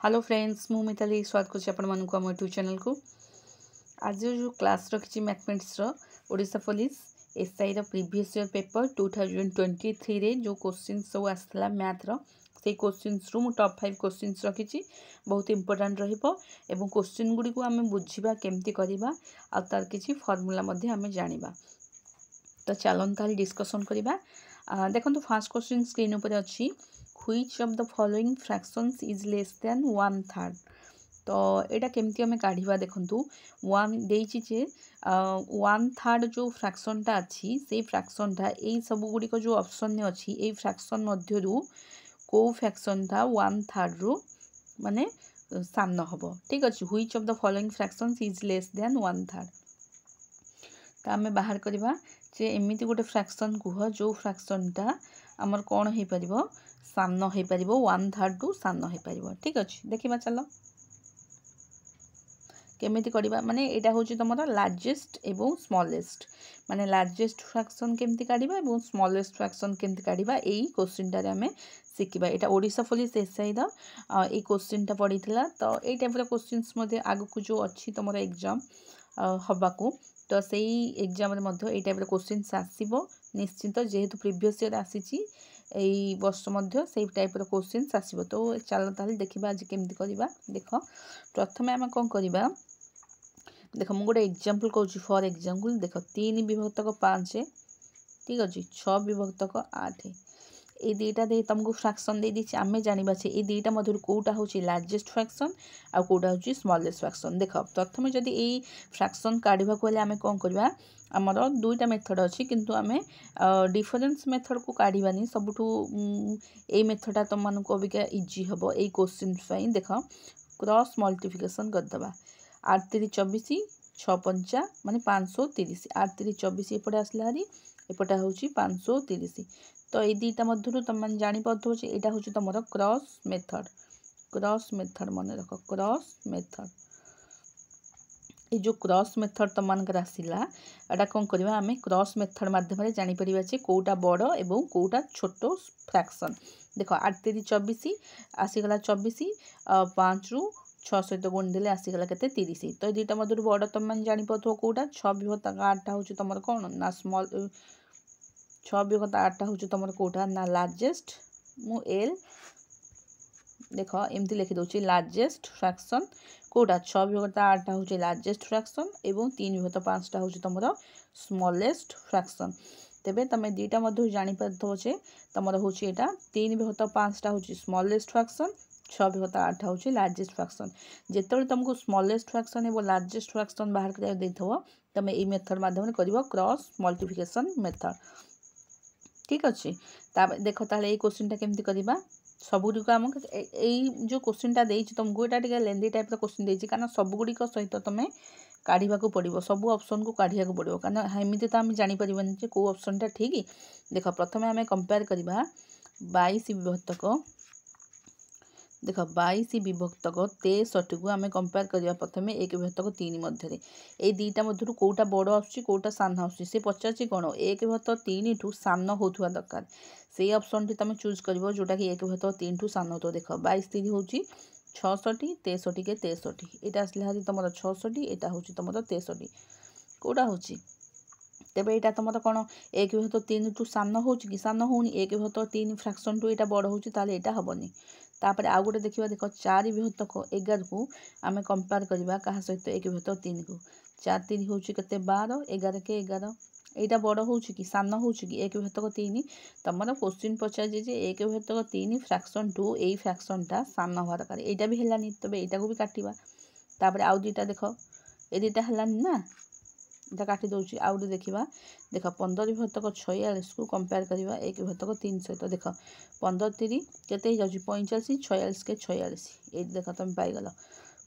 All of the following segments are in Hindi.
हेलो फ्रेंड्स मु मिताली स्वागत करम यूट्यूब चैनल को। आज जो क्लास रखी mathematics Odisha police SI previous year paper 2023 रे जो क्वेश्चन सब आसला मैथ से क्वेश्चन रु मु टॉप 5 क्वेश्चन रखी बहुत इंपोर्टेंट रहिबो एवं क्वेश्चन गुडी को आमे बुझिबा केमती करिबा आ तार किछि फार्मूला मध्ये आमे जानिबा। तो चलन ताली डिस्कशन करिबा। देखंतु फर्स्ट क्वेश्चन स्क्रीन ऊपर अछि which of the following fractions is less than 1/3। तो एटा केमती हमें काढ़िबा देखंतु वन देइछि जे 1/3 जो फ्रैक्शन टा अछि से फ्रैक्शन टा एई सब गुडी को जो ऑप्शन ने अछि एई फ्रैक्शन मध्यरु को फ्रैक्शन टा 1/3 रु माने सामन हबो। ठीक अछि which of the following fractions is less than 1/3। तो आमे बाहर करबा जे एमिति गोटे फ्रैक्शन कुह जो फ्रैक्शन टा हमर कोन हे परिबो सामन हो पार 1/3 टू सामन हो पार। ठीक अच्छे देखा चलो केमिति करबा माने एटा होची तमरा लार्जेस्ट एवं स्मॉलेस्ट माने लार्जेस्ट फ्रैक्शन केमिति काढिबा एवं स्मॉलेस्ट फ्रैक्शन केमिति काढिबा एई क्वेश्चन टारे हमें सिखिबा। एटा ओडिशा पुलिस एसआई दा ए क्वेश्चन टा पडिथिला। तो एई टाइप रो क्वेश्चंस मध्ये आगु को जो अछि तमरा एग्जाम हबाकू तो सेई एग्जाम रे मध्ये एई टाइप रो क्वेश्चंस आसीबो निश्चित जेहेतु प्रीवियस ईयर आसीची एई वर्ष मध्ये सेई टाइप रो क्वेश्चंस आसीबो। तो चलो ताले देखिबा आज केमिति करबा। देखो प्रथमे हम कोन करबा देख मु गोटे एग्जांपल कहूँ फॉर एग्जांपल देख 3 विभक्तक 5 ठीक अच्छे 6 विभक्तक 8 ये दुईटा दे तुमको फ्रैक्शन दे दी आम जाना से ये दुईटा मध्य कौटा हूँ लार्जेस्ट फ्रैक्शन आ कौटा हूँ स्मॉलेस्ट फ्रैक्शन। देख प्रथम जदि ये फ्रैक्शन काढ़ा को आम कौन करवा आमर दुईटा मेथड अच्छी किंतु आम डिफरेंस मेथड को काढ़ानी सबुठू ये मेथडा तुम मानक अबिका इजी हम ये क्वेश्चन देख क्रॉस मल्टिप्लिकेशन करदे 8 3 24 6 5 माने 530 8 3 24 एपटे आसला हरी एपटा हूँ 530। तो ये दुईटा मध्य तुम मैंने जापार यहाँ हूँ तुम क्रॉस मेथड मन रख क्रॉस मेथड ये जो क्रॉस मेथड तुम मानकर आसला एटा कौन करवा आम क्रॉस मेथड मध्यम जापर जे कौटा बड़ एवं कौटा छोट फ्रैक्शन। देख 8 3 24 आसीगला 24 5 रु 6 सहित गुण देले आसीगला केते 30। तो ये दुईटा मध्य बड़ तुम मैंने जापार कौटा 6 विभक्त 8टा हूँ तुम कौन ना स्मॉल 6 विभक्त 8टा हूँ तुम कौटा ना लार्जेस्ट मु एल देख एमती लिखि दउची लार्जेस्ट फ्रैक्शन कौटा 6 विभक्त 8टा हूँ लार्जेस्ट फ्रैक्शन एवं 3 विभक्त 5टा हूँ तुम स्मॉलेस्ट फ्रैक्शन। तेबे तुम दुईटा मध्य जापार जे तुम हूँ यहाँ 3 विभक्त 5टा हूँ स्मॉलेस्ट फ्रैक्शन 6 विभक्त 8 हूँ लार्जेस्ट फ्रैक्शन। जिते तुमको स्मॉलेस्ट फ्रैक्शन और लार्जेस्ट फ्रैक्शन बाहर कर तुम ये मेथड मध्यम कर क्रॉस मल्टिप्लिकेशन मेथड। ठीक अच्छे देख ताले ये क्वेश्चन टा केमती करबा सबुगुड़ी आम यही जो क्वेश्चन टा देछि तुमको यहाँ लेंदी टाइप क्वेश्चन देछि कारण सबुगुड़ी सहित तुम काढ़ा को पड़ो सब ऑप्शन को काढ़ा को पड़ो कारण एमती तो आम जापर कौ ऑप्शन टा ठीक। देख प्रथम आम कंपेयर करवा 22 विभक्तक देख 22 विभक्तक 63 को आम कंपेयर करवा प्रथम 1 विभक्तक 3 मध्य ये दुईटा मध्य कौटा बड़ आसुटा सान आस पचार कौन 1 विभक्त 3 ठू सान होता दरकार से ऑप्शन टी तुम चूज कर जोटा कि 1 विभक्त 3 ठू सान हो। देख 22 3 हूँ 66 63 के 63 यहाँ आसला हरी तुम 66 यहाँ हूँ तुम 63 कौटा हूँ तेबे यहाँ तुम कौन 1 विभक्त 3 ठू सान हो कि सान होनी 1 विभक्त 3 फ्रैक्शन टू यहाँ बड़ होता यहाँ हेनी। तापर आउ गोटे देखा देख 4 विभक्तक 11 को आम कंपेयर करवा क्या सहित 1 विभक्त 3 को 4 3 हूँ के 12 11 के 11 यहाँ बड़ हो कि सान हो कि 1 विभक्तक 3 तुम क्वेश्चन पचार जे 1 विभक्तक 3 फ्रैक्शन टू यही फ्रैक्शन टा सान हवा दरकार यहाँ भी है तब यहाँ को भी काटा। तापर आउ दुईटा देख ये दुईटा है ना इटा काटी दूसरी आउ गोटे देखा देख 15 विभक्तक 46 को कंपेयर करवा 1 विभक्तक 3 सहित देख 15 3 केते 45 46 के 46 ये देख तुम पाइगल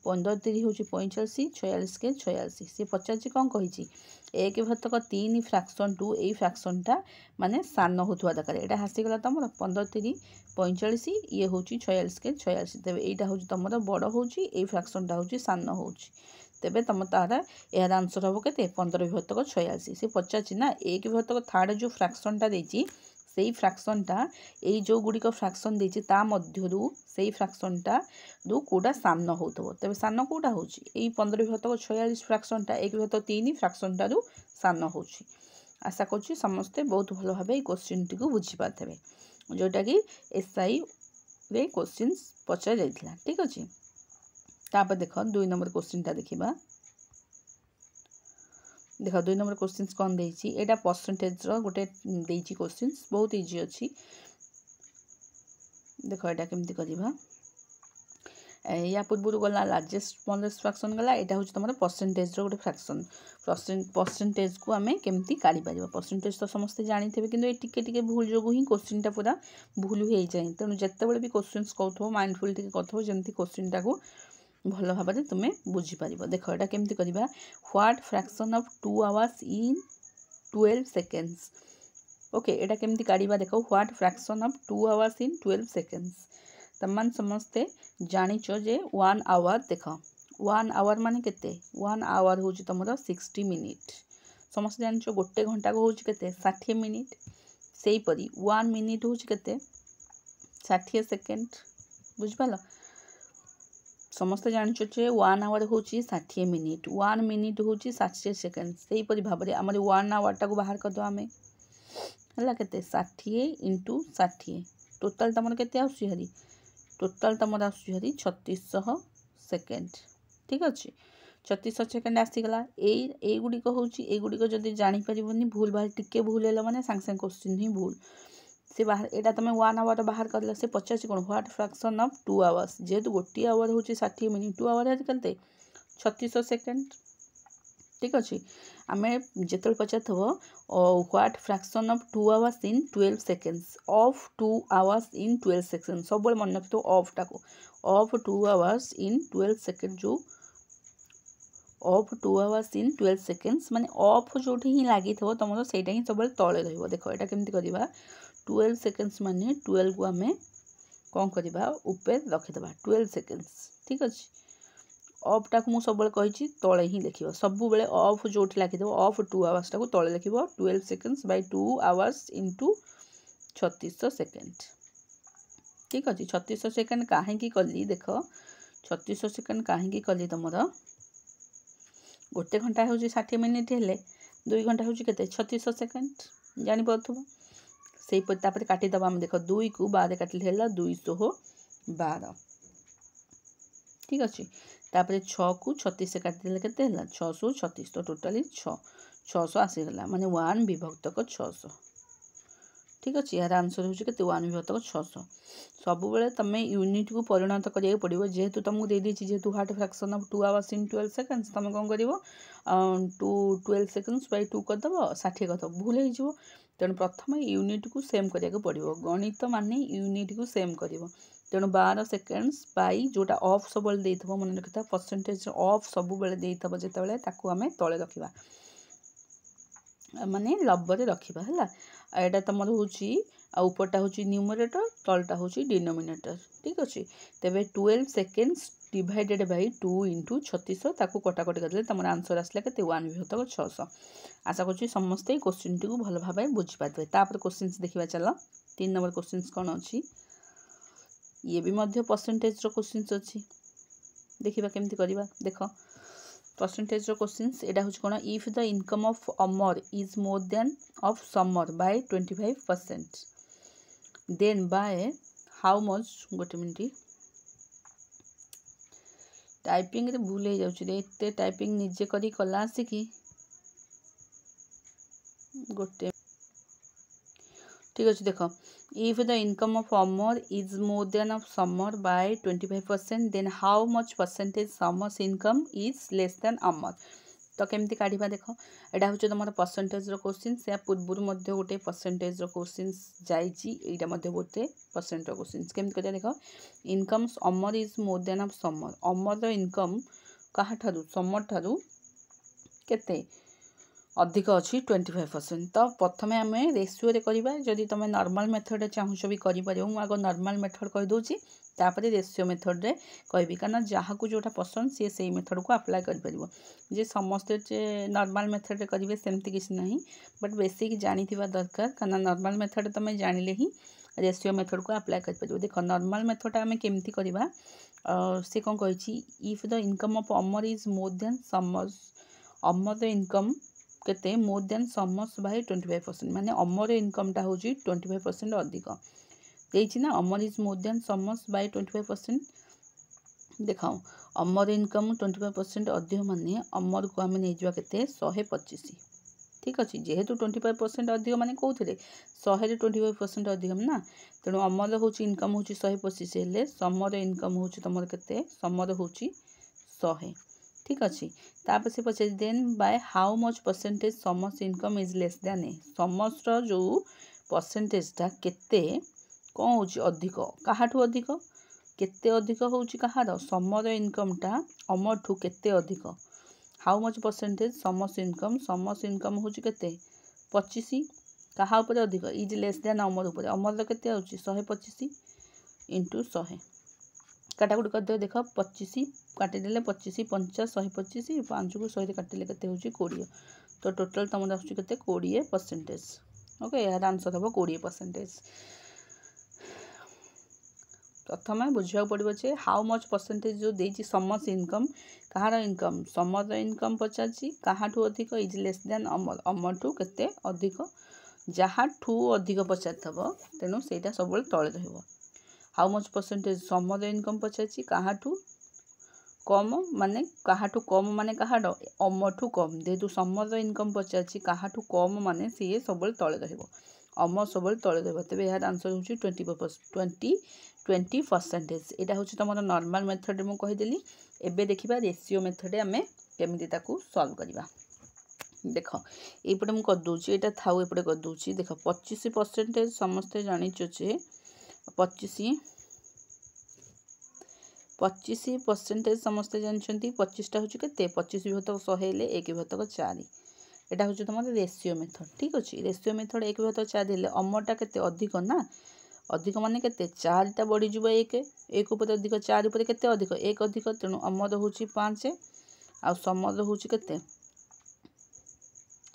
15 3 हूँ 45 46 के 46 सी पचार कौन कही 1 विभक्तक 3 फ्रैक्शन टू यही फ्रैक्शन टा माने सान होता दरकार यहाँ हासीगला तुम 15 3 45 ये हूँ 46 के 46 तेज यहाँ हूँ तुम बड़ हूँ ये फ्रैक्शन टा हूँ सान हो तेबे तुम तार यार आंसर हम के 15 विभक्तक 46 से पचार ना 1 विभक्तक 3 जो फ्रैक्शन टा देछि सेई फ्रैक्शनटा एई जो गुड़िक फ्रैक्शन देछि ता मध्यरु सेई फ्रैक्शनटा दु कोडा सामना होतबो तबे सामना कोडा होछि एई 15×46 फ्रैक्शनटा 1/3 फ्रैक्शनटा रु सामना होछि। आशा करछि समस्ते बहुत भलो भाबे एई क्वेश्चन टी को बुझी पाथबे जोटा कि एसआई रे क्वेश्चंस पचा जाइथिला। ठीक अछि तापर देखो 2 नंबर क्वेश्चन टा देखिबा। देख 2 नंबर क्वेश्चन कौन देछि एटा परसेंटेज रो गोटे देछि क्वेश्चन बहुत इजी अछि। देखो एटा केमति करिबा या पूर्व गला लार्जेस्ट स्मॉलेस्ट फ्रैक्शन गला एटा होछि तमरा परसेंटेज रो गोटे फ्रैक्शन परसेंटेज को हमें केमति काढी परिबा परसेंटेज तो समस्त जानि थेबे किंतु ए टिके टिके भूल जोगु ही क्वेश्चन टा पूरा भूल होई जाय तनु जत्ते बेले भी क्वेश्चंस कहथो माइंडफुल टिके कहथो जेमति क्वेश्चन टा को भलो भाबरे तुमे बुझी परिबो। देखो एटा केमति करिबा what fraction of 2 hours in 12 seconds. Okay एटा केमति काढिबा देखो what fraction of 2 hours in 12 seconds तमान समस्ते जानिचो जे 1 आवर देखो 1 आवर माने केते 1 आवर होची तमरो 60 मिनिट समस्त जानिचो गोटे घंटा को होची केते 60 मिनिट सेही परी 1 मिनिट होची केते 60 सेकेंड बुझ पालो समस्त जानिचो जे 1 आवर होची 60 मिनिट 1 मिनिट होची 60 सेकेंड सेही परी भाबरे हमर 1 आवर टा को बाहर कर दो हमें हला केते 60 * 60 टोटल तमर केते आउसी हरी टोटल तमर आउसी हरी 3600 सेकेंड। ठीक अछि 3600 सेकेंड आसी गला एई गुडी को होची एई गुडी को जदी जानि परिबोनी भूल भाल टिके भूल हेला माने सांग सांग क्वेश्चन ही भूल से बाहर एटा तमे 1 आवर बाहर करले से 50 कोन व्हाट फ्रैक्शन ऑफ 2 आवर्स जेतु गोटी आवर होची 60 मिनिट 2 आवर हेत कते 3600 सेकेंड। ठीक अछि आमे जेतल पचाथबो what fraction of 2 hours in 12 seconds of 2 hours in 12 seconds सब बल मन रखतो ऑफ टाको ऑफ 2 आवर्स इन 12 सेकेंड जो ऑफ 2 आवर्स इन 12 सेकेंड्स माने ऑफ जोठी ही लागि थबो तमरो सेटा ही सब बल तळे रहइबो। देखो एटा केमति करिबा 12 सेकेंड्स माने 12 को हमें कोन करिबा ऊपर रखि देबा 12 सेकेंड्स। ठीक अछि ऑफ टाक मु सब बल कहिछि तळे ही लिखिबो सब बेले ऑफ जोठी लागि देबो ऑफ 2 आवर्स टाको तळे लिखिबो 12 seconds by 2 hours into 3600 second. ठीक अछि 3600 सेकेंड काहे की कली देखो 3600 सेकेंड काहे की कली तमरो गोटे घंटा होची 60 मिनिट हेले 2 घंटा होची केते 3600 सेकेंड जानि पथबो सेही पर तापर काटी दबा हम देखो 2 को 12 काटले हेला 212। ठीक अछि तापर 6 को 36 से काटी देले केते हेला 636 तो टोटली 600 आसी गला माने 1 विभक्त को 600। ठीक अछि यार आंसर होची केते 1 विभक्त को 600 सब बेले तमे यूनिट को परिणत करिया पड़िबो जेहेतु तुमको दे देछि जेहेतु what fraction of 2 hours in 12 seconds तमे कोन करिवो 12 सेकेंड्स बाय 2 कर दबो 60 कर दबो भूल हे जिवो तेणु प्रथम यूनिट को सेम करिया पड़िबो गणित माने यूनिट को सेम करिवो तेणु 12 सेकेंड्स बाय जोटा ऑफ सब बेले देइथबो मन रखिता परसेंटेज ऑफ सब बेले देइथबो जेते बेले ताकू हमें तळे रखिबा माने लब्बरे रखिबा हला एटा तमर होची आ ऊपरटा होची न्यूमरेटर तलटा होची डिनोमिनेटर। ठीक अछि तबे 12 सेकेंड्स डिवाइडेड बाय 2 * 3600 ताकू कटा कटी करले तमर आंसर आसला केते 1 विभक्त 600। आशा करछि समस्त क्वेश्चन टी को भलो भाबे बुझि पातबे। तापर क्वेश्चंस देखिबा चलो 3 नंबर क्वेश्चंस कोन अछि ये भी मध्य परसेंटेज रो क्वेश्चंस अछि देखिबा केमति करिबा। देखो परसेंटेज रो क्वेश्चंस एडा होछ कोन if the income of Amar is more than of Samar by 25% then by how much गोटे मिनिट टाइपिंग रे भूल हे जाउछ रे एते टाइपिंग निजे करी कला से कि गोटे। ठीक अछि देखो if the income of Amar is more than of Samar by 25% then how much percentage Samar's income is less than Amar तो केमती काढिबा। देखो एटा होछ तमर परसेंटेज रो क्वेश्चन से पूर्वरु मध्ये गोटे परसेंटेज रो क्वेश्चन जाईची एटा मध्ये गोटे परसेंट रो क्वेश्चन केमती करिया। देखो income Amar is more than of Samar Amar रो इनकम कहा ठारू समर ठारू केते अधिक अच्छी 25%। तो प्रथम आम रेसीओ करवा जदि तुम नॉर्मल मेथड चाहूच भी कर आग नॉर्मल मेथड कहीदे तापर रेसीओ मेथड रे कहबी कारण जहाँ को जोटा पसंद सी से मेथड को अप्लाई कर जे समस्ते नॉर्मल मेथड करेंगे सेमती किसी ना बट बेसिक जानी दरकार कारण नॉर्मल मेथड तुम जानिले ही रेसीओ मेथड को अप्लाई कर देख नॉर्मल मेथड आम केमती करवा सी कौन कही if the income of Amar is more than summers Amar income केते मोर देन समर्स बाय 25% माने अमर इनकमटा हूँ 25% अधिक देछि ना Amar is more than Samar's by 25%। देखाओ अमर इनकम 25% अधिक माने अमर को आम नहीं केते 125 ठीक अच्छे जेहेतु 25% अधिक माने कौन 100 25% अधिक ना तेणु अमर हूँ इनकम हूँ 125 हेल्ले समर इनकम हूँ तुम के समर हूँ 100 ठीक अच्छे तापर से पचार than by how much percentage Samar's income is less than ए समर्स जो परसेंटेजटा केते कौन हो अधिक काहाठू अधिक केते अधिक हूँ कहार समर इनकमटा अमर ठू केते अधिक how much percentage Samar's income हूँ केते 25 कहा उपर अधिक इज लेस देन अमर उपर अमर केते आउची 125 इंटू 100 काटाकुटी करदे देख 25 काटिदेले 25 50 125 5 को 100 काटिले केते होची 20 तो टोटल तुम आसुची केते 20%। ओके यार आंसर हम 20%। प्रथम बुझा पड़ो जे हाउ मच परसेंटेज जो देती समर्स इनकम कहार इनकम समर इनकम पचार काहाठू अधिक is less than Amar Amar ठू केते अधिक जहाँ ठू अधिक पचार थब तेणु सेटा सब तले रहिबो how much percentage Samar income पचार काहाठू कम माने काहाठू कम माने काहार अमर कम जेहेतु समर इनकम पचार काहाठू कम माने सी सब तले रहिबो अमर सब तले रहिबो तेबे यार आंसर होची 20%। एटा होची तुम नॉर्मल मेथड मु कहिदेली एबे देखिबा रेशियो मेथड आमे केमिति ताकू सॉल्व करिबा देख एपटे मु कर दूची एटा थाउ एपटे कर दूची देख 25% समस्ते जानिचो जे 25% समस्ते जानछंती 25टा होची केते 25 विभक्तक 100 हेले 1 विभक्तक 4 एटा होची तुम रेशियो मेथड ठीक अछि रेशियो मेथड 1 विभक्तक 4 हेले अमरटा केते अधिक ना अधिक माने केते 4 टा बढ़ी जिवो 1 ऊपर अधिक 4 ऊपर केते अधिक 1 अधिक तेणु अमर होची 5 आ समर होची केते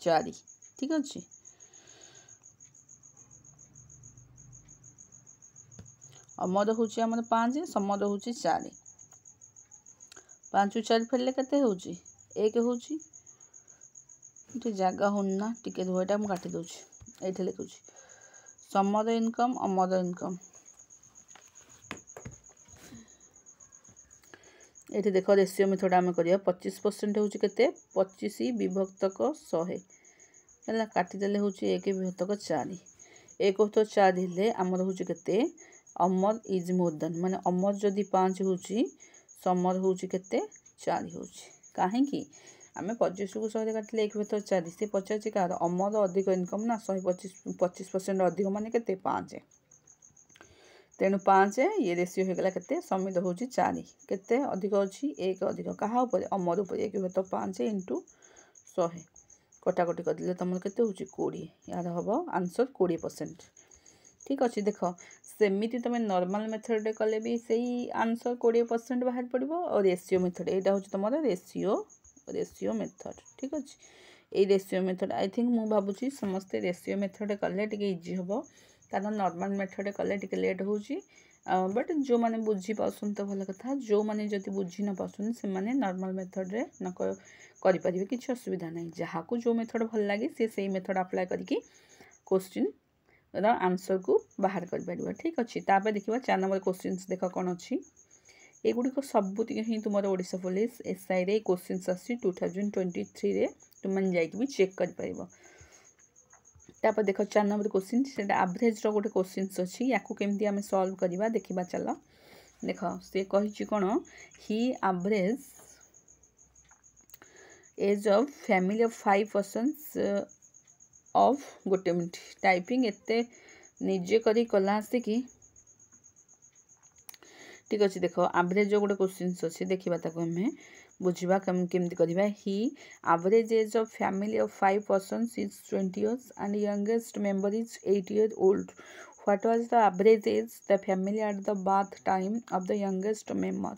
4 ठीक अछि अमर होची हमर 5 समर होची 4 5 4 फेरले केते होची 1 होची इटे जगह होना टिके धोएटा हम काटी दोची एठे लिखुची समर इनकम अमर इनकम ये देख रेशियो मेथड आम करिया 25% हूँ केते 25 विभक्तक 100 है काटिदेले हूँ 1 विभक्तक 4 1 तो 4 हेले आमर हूँ केते अमर इज मोर देन माने अमर जदि 5 हूँ समर हूँ केते 4 हूँ कहीं आम 25 को 100 काटिले 1 विभक्तक 4 सी पचार कह अमर अधिक इनकम ना 125% अधिक माने केते 5 तेणु 5 ये रेशियो होगला केते समित होची 4 केते अधिक अछि 1 अधिक कहा ऊपर अमर ऊपर 1 तो 5 इंटू 100 कटाकटी कर दिले तुम केते होची 20 यार हबो आंसर 20% ठीक अछि देख सेमिति तुम नॉर्मल मेथड रे कले भी सही आंसर 20% बाहर पड़िबो और रेशियो मेथड एटा होची तुमरा रेशियो मेथड ठीक अछि ए रेशियो मेथड आई थिंक मु भाबुची समस्त रेशियो मेथड कले टिके इजी हबो कारण नॉर्मल मेथड कले टिके लेट होची बट जो माने बुझी पाउछन तो भल कथा जो माने जति बुझी न पाउछन से माने नॉर्मल मेथड रे न करि परिबे किछ असुविधा नै जहाँ को जो मेथड भल लागे से सही मेथड अप्लाई करके क्वेश्चन रा आंसर को बाहर कर परिबा ठीक अछि तापर देखिबा 4 नंबर क्वेश्चंस देख कोन अछि एगुडी को सबुति ही तुमर ओडिसा पुलिस एसआई रे क्वेश्चंस आसी 2023 रे तुम मन जाई भी चेक कर परिबो तापर देख 4 नंबर क्वेश्चन से एवरेज रो गोटे क्वेश्चन अछि याकू केमती हमें सॉल्व करिबा देखिबा चलो देख से कहिछि कोन ही average age of family of 5 persons of गोटे मिनट टाइपिंग एते निजे करी कला से कि ठीक अच्छे देख एवरेज जो गोटे क्वेश्चन अच्छे देखा ताको हमें बुझा केमती करवा ही average age of family of 5 persons is 20 years and youngest member is 8 years old. What was the average age the family at the birth time of the youngest member?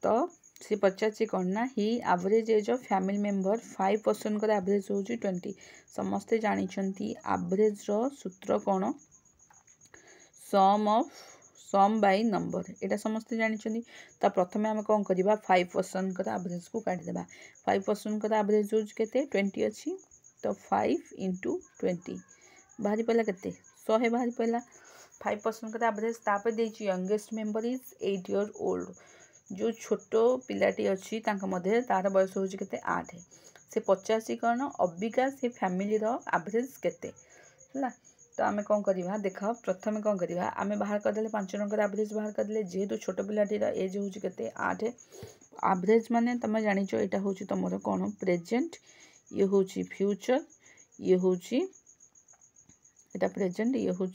तो सी पचार कौन ना ही average age of family member 5 person का एवरेज हूँ 20 समस्ते जानते एवरेज सूत्र कौन सम बाय नंबर यहाँ समस्ते जानते तो प्रथम आम कौन करवा 5 पर्सन का एवरेज को काटिदेबा 5 पर्सन का एवरेज हूँ के 20 अच्छी तो 5 into 20 बाहरी पड़ा के 100 बाहरी पड़ा 5 पर्सन का एवरेज तापर देखिए youngest member is 8 years old जो छोट पिलाटी अच्छी मध्य तार बयस हूँ के 8 से 50 कौन अबिका से फैमिली एवरेज केते है तो आम कौन करवा देख प्रथम कौन करवा आम बाहर करदे 5 जन एवरेज बाहर करदे जेहेतु छोट पिलाटीर एज हूँ के 8 एवरेज माने तुम जानिच यहाँ हूँ तुम कौन प्रेजेंट ये हूँ फ्यूचर ये हूँ यहाँ प्रेजेंट ये हूँ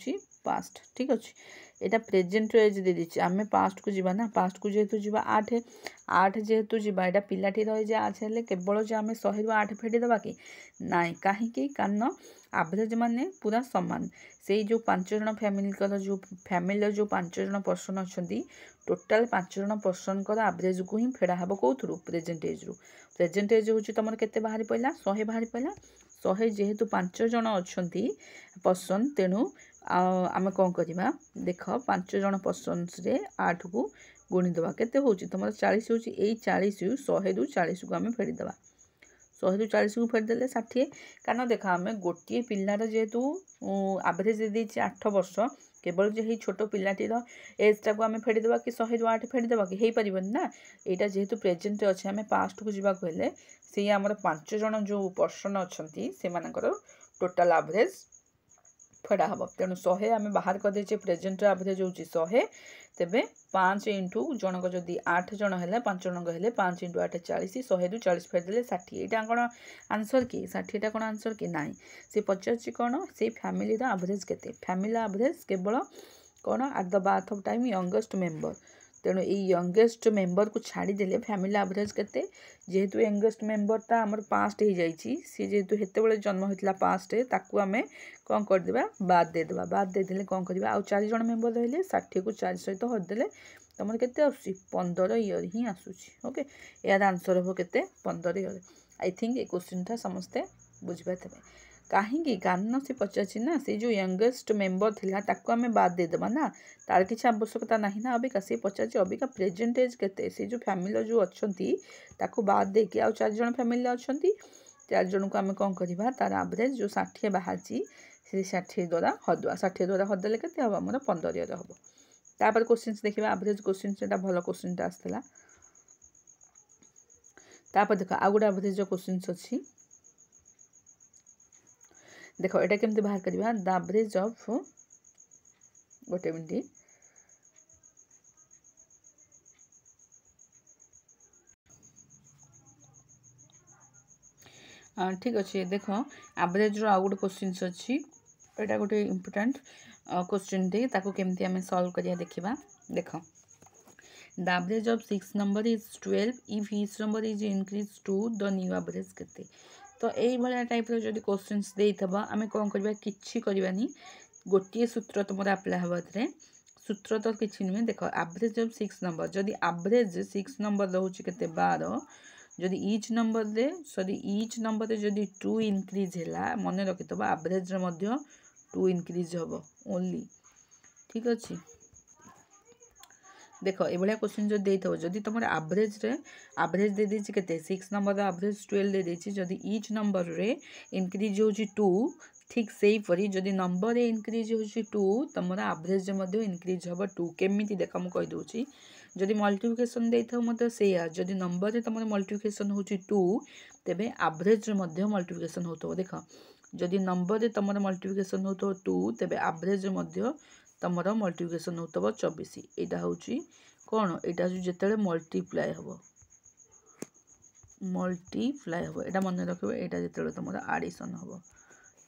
पास्ट ठीक अच्छे यहाँ प्रेजेंट एज दे दीची आम पास्ट को जीवा ना पास्ट को जेहेतु जीवा 8 जेहेतु जीवा यहाँ पिलाटीर एज 8 हेल्ले केवल जो आम 100 रु 8 फेटिदेबा कि नाई कहीं कारण एवरेज माने पूरा सामान से जो 5 जन फैमिली जो फैमिली जो 5 जन पर्सन अच्छा टोटाल 5 जन पर्सन एवरेज को ही फेड़ा हे कौन प्रेजेंट एज हूँ तुम के बाहरी पड़ा 100 बाहरी पड़ा 100 जेहेतु 5 जन अच्छा पर्सन तेणु आम कौन करवा देख 5 जन पर्सन से 8 को गुणीदे के तुम 40 हूँ 40 100 रु 40 को आम फेड़ीदे 100 रु 40 को फेरदेले 60 कारण देख आम गोटे पिलार जेहेतु एवरेज दे 8 वर्ष केवल जो छोट पिलाटीर एजटा को आम फेड़ीदे कि 100 रु 8 फेड़ीदे कि हो पार ना यहाँ जेहेतु प्रेजेंट अच्छे आम पास्ट को जावाक हेल्ले से आमर 5 जन जो पर्सन अच्छा से टोटाल एवरेज फेड़ा हम तेणु 100 आम बाहर करदे प्रेजेंट एवरेज हूँ 100 तेबे 5 इंटू जनक जदि 8 जन है 5 जनक है 5 इंटू 8 40 100 रु 40 फेरदेले 60 यहाँ कौन आंसर कि 60 कौन आंसर कि ना से 50 कौन से फैमिली एवरेज के फैमिली एवरेज केवल कौन at the birth of time youngest member तेणु ये यंगेस्ट मेंबर को छाड़ीदे फैमिली एवरेज के जेहेतु यंगेस्ट मेंबरटा आमर पास्ट हो जाए सी जेहेतु हेतु जन्म होता पास्ट ताकू आम कौन करदेबा बाद देदेले कौन करवा आउ 4 जन मेंबर रही 60 को 4 सहित हरदेले तुम के 15 ईयर ही आसूची ओके यार आंसर हम के 15 ईयर आई थिंक ये क्वेश्चन समस्ते बुझीपारे कहीं कारण से पचार ना से जो यंगेस्ट मेंबर थिला ताको आम बाद देदेबा ना तार किसी आवश्यकता ना ना अबिका से पचार अबिका प्रेजेंट एज के से जो फैमिली जो अच्छा बाद देकी आउ 4 जन फैमिली अच्छा 4 जन को आम कौन करवा तार एवरेज जो 60 बाहर से 60 द्वारा हरदे 60 द्वारा हरदेले के हम आम 15 ईयर हम तापर क्वेश्चन देखा एवरेज क्वेश्चन से भल क्वेश्चन आसाला तापर देख आउ गोटे एवरेज क्वेश्चन अच्छी देख यहाँ केमती बाहर करवा द एवरेज ऑफ गोटे मिनट ठीक अच्छे देख एवरेज आउ गोटे क्वेश्चन अच्छी यहाँ गोटे इम्पोर्टाट क्वेश्चन टे केमती आम सॉल्व करिया देखा देख the average of 6 number is 12 if each number is increase to the new average केते तो यही भाया टाइप जब क्वेश्चन देथबा आम कौन करवा किछि करवानी गोटे सूत्र तुम अप्लाई हम सूत्र तो किसी नुहे देख एवरेज ऑफ 6 नंबर जदि एवरेज 6 नंबर रोचे के 12 जदि ईच नंबर दे सॉरी ईच नंबर जदि 2 इंक्रीज है मन रखिथबा एवरेज 2 इंक्रीज हम ओनली ठीक अच्छे देख ये क्वेश्चन जो देथो जदि तुम एवरेज दे देछि केते 6 नंबर एवरेज 12 दे देछि जदि ईच नंबर रे इंक्रीज होछि 2 ठीक से परी जदि नंबर रे इंक्रीज होछि 2 तुम एवरेज इंक्रीज हम 2 केमिति देख मु कहि दोछि जदि मल्टिप्लिकेशन देथो मते सेया जदि नंबर रे तुम मल्टिप्लिकेशन होछि 2 तेबे एवरेज रे मल्टिप्लिकेशन होतो देख जदि नंबर रे तुम मल्टिप्लिकेशन होतो 2 तेबे एवरेज रे तुम मल्टिप्लिकेशन होतब 24 यहाँ हूँ कौन यहाँ हूँ जिते मल्टीप्लाए हम यहाँ मन रख यहाँ जो तुम आडिशन हम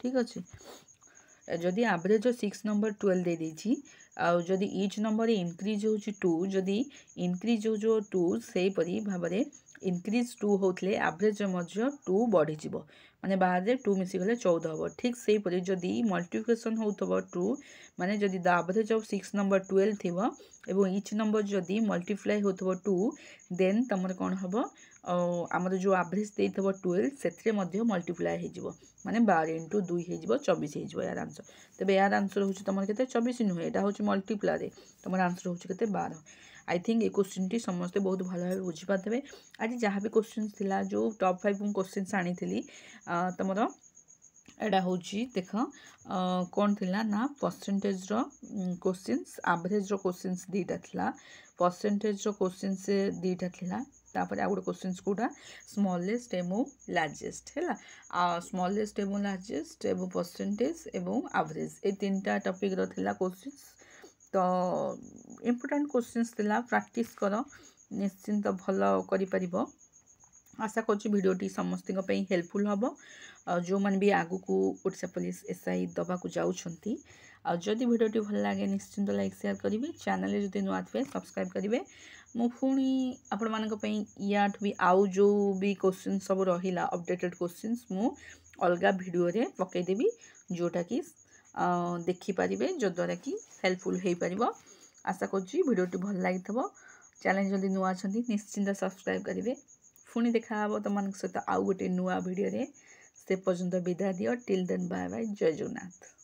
ठीक अच्छे जदि एवरेज 6 नंबर 12 दे देछि जदि इच नंबर इनक्रीज हो 2 जदि इनक्रीज हो जो 2 से परी भाबरे इनक्रीज 2 होतले एवरेज मध्य 2 बढ़ी जीवो माने बाहर 2 मिसी गले 14 हबो ठीक से परी जदि मल्टिप्लिकेशन होतबो 2 माने जदि द एवरेज ऑफ 6 नंबर 12 थिबो एवं इच नंबर जदि मल्टीप्लाई होतबो 2 देन तमर कोन हबो आमर जो एवरेज देथबो 12 सेथरे मध्य मल्टीप्लाई हे जीवो माने 12 * 2 हे जीवो 24 हे जीवो यार आंसर तबे यार आंसर होची तमर केते 24 नुहे एटा होची मल्टीप्लाई रे तमर आंसर होची केते 12 I think A question T समस्त बहुत भलो भाबे बुझी पातबे आज जहाँ भी क्वेश्चन थिला जो टॉप 5 क्वेश्चन आनी थिली तमर एटा होची देख कौन थिला ना परसेंटेज रो क्वेश्चंस एवरेज रो क्वेश्चंस दीटा थिला परसेंटेज रो क्वेश्चंस दीटा थिला तापर आ गुड क्वेश्चंस कोटा स्मॉलेस्ट एवं लार्जेस्ट हैला स्मॉलेस्ट एवं लार्जेस्ट एवं परसेंटेज एवं एवरेज ए तीनटा टॉपिक रो थिला क्वेश्चंस तो इम्पोर्टेंट क्वेश्चंस थिला प्रैक्टिस करो निश्चिंत भलो करि परिबो आशा करूँ भिडियोटी समस्त हेल्पफुल हम जो मैंने भी आगु को ओडिशा पुलिस एसआई दबा को जाउछंती जदि भिडियोटी भल लगे निश्चिंत लाइक शेयर करेंगे चैनल जदि नुआ थे सब्सक्राइब करेंगे मु पुणी आपण मानी याठ भी आउ जो भी क्वेश्चन सब रहा अपडेटेड क्वेश्चंस मु अलग वीडियो रे पकईदेवी जोटा कि देखिपारे जद्वारा कि हेल्पफुल हो पार आशा करूँ भिडियोटी भल लगी चैनल जदि नुआ निश्चिंत सब्सक्राइब करेंगे पुणी देखा तुम सहित आउ गोटे नुआ वीडियो रे से पर्यंत विदा दियो टिल देन बाय बाय जय जगन्नाथ।